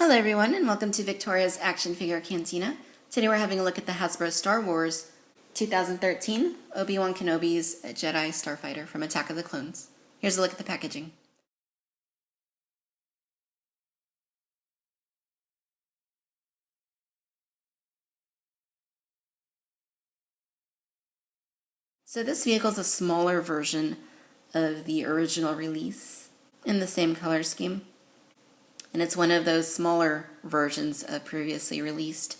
Hello everyone and welcome to Victoria's Action Figure Cantina. Today we're having a look at the Hasbro Star Wars 2013 Obi-Wan Kenobi's Jedi Starfighter from Attack of the Clones. Here's a look at the packaging. So this vehicle is a smaller version of the original release in the same color scheme. And it's one of those smaller versions of previously released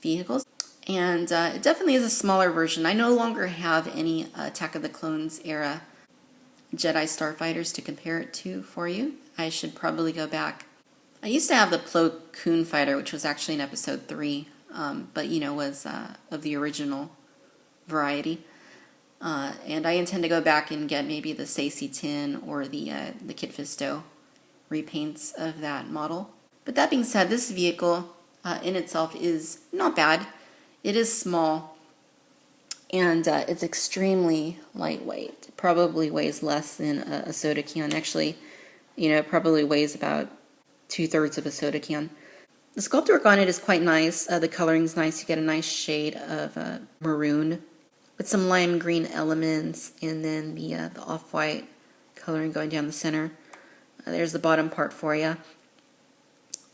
vehicles. And it definitely is a smaller version. I no longer have any Attack of the Clones era Jedi Starfighters to compare it to for you. I should probably go back. I used to have the Plo Koon fighter, which was actually in episode 3, but was of the original variety. And I intend to go back and get maybe the Sacy-Tin or the Kit Fisto repaints of that model. But that being said, this vehicle in itself is not bad. It is small and it's extremely lightweight. It probably weighs less than a soda can. Actually, it probably weighs about 2/3 of a soda can. The sculpt work on it is quite nice. The coloring's nice. You get a nice shade of maroon with some lime green elements, and then the off-white coloring going down the center. There's the bottom part for you.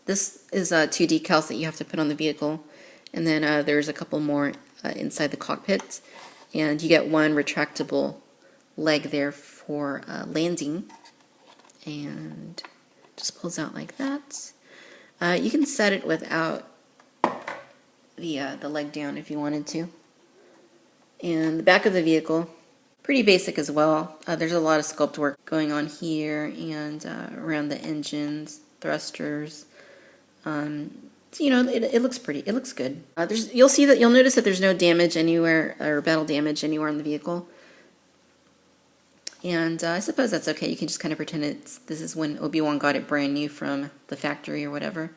This is 2 decals that you have to put on the vehicle, and then there's a couple more inside the cockpit, and you get one retractable leg there for landing, and just pulls out like that. You can set it without the leg down if you wanted to. And the back of the vehicle, pretty basic as well. There's a lot of sculpt work going on here and around the engines, thrusters. It looks pretty. It looks good. You'll notice that there's no damage anywhere or battle damage anywhere on the vehicle. And I suppose that's okay. You can just kind of pretend this is when Obi-Wan got it brand new from the factory or whatever.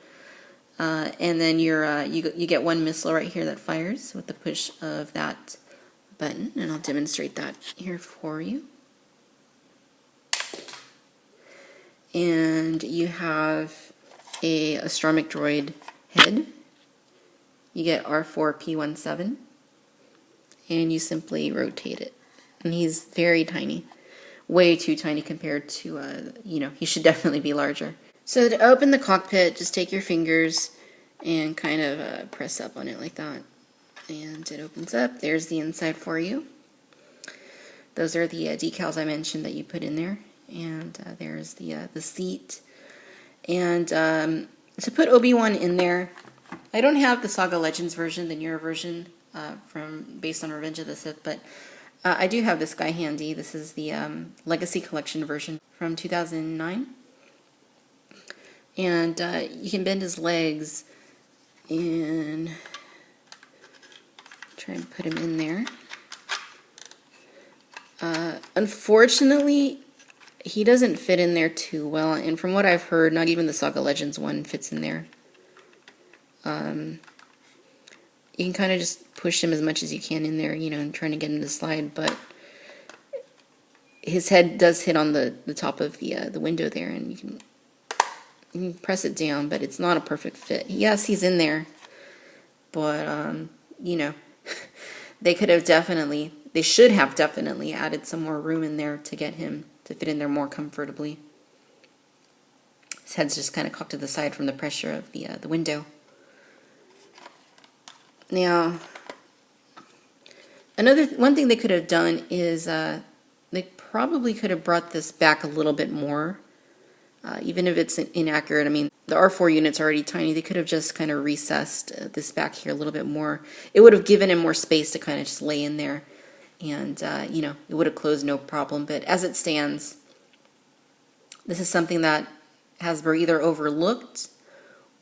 And then you get one missile right here that fires with the push of that button, and I'll demonstrate that here for you. And you have a astronomic droid head. You get R4P17, and you simply rotate it. And he's very tiny, way too tiny compared to, he should definitely be larger. So to open the cockpit, just take your fingers and kind of press up on it like that. And it opens up. There's the inside for you. Those are the decals I mentioned that you put in there. And there's the seat. And to put Obi-Wan in there, I don't have the Saga Legends version, the newer version based on Revenge of the Sith, but I do have this guy handy. This is the Legacy Collection version from 2009. And you can bend his legs and try and put him in there. Unfortunately, he doesn't fit in there too well, and from what I've heard, not even the Saga Legends one fits in there. You can kind of just push him as much as you can in there, and trying to get him to slide, but his head does hit on the top of the window there, and you can press it down, but it's not a perfect fit. Yes, he's in there, but they should have definitely added some more room in there to get him to fit in there more comfortably. His head's just kind of cocked to the side from the pressure of the window. Now, one thing they could have done is they probably could have brought this back a little bit more, even if it's inaccurate. I mean, the R4 unit's already tiny. They could have just kind of recessed this back here a little bit more. It would have given him more space to kind of just lay in there, and it would have closed no problem. But as it stands, this is something that Hasbro either overlooked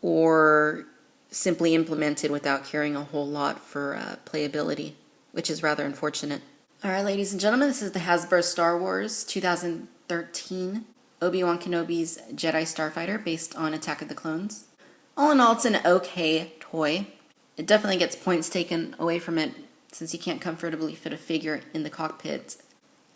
or simply implemented without caring a whole lot for playability, which is rather unfortunate. Alright, ladies and gentlemen, this is the Hasbro Star Wars 2013 Obi-Wan Kenobi's Jedi Starfighter based on Attack of the Clones. All in all, it's an okay toy. It definitely gets points taken away from it since you can't comfortably fit a figure in the cockpit.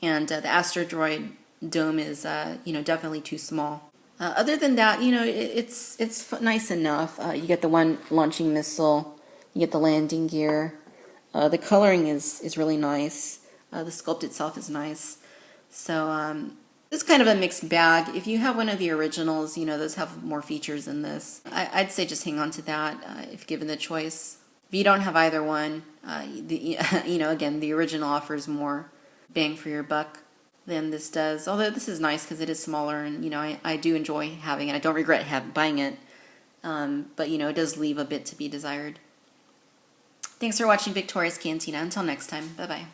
And the Astro Droid dome is, definitely too small. Other than that, it's nice enough. You get the one launching missile, you get the landing gear. The coloring is really nice. The sculpt itself is nice. So it's kind of a mixed bag. If you have one of the originals, those have more features than this. I'd say just hang on to that if given the choice. If you don't have either one, again, the original offers more bang for your buck than this does. Although this is nice because it is smaller, and I do enjoy having it. I don't regret buying it, but it does leave a bit to be desired. Thanks for watching Victoria's Cantina. Until next time, bye bye.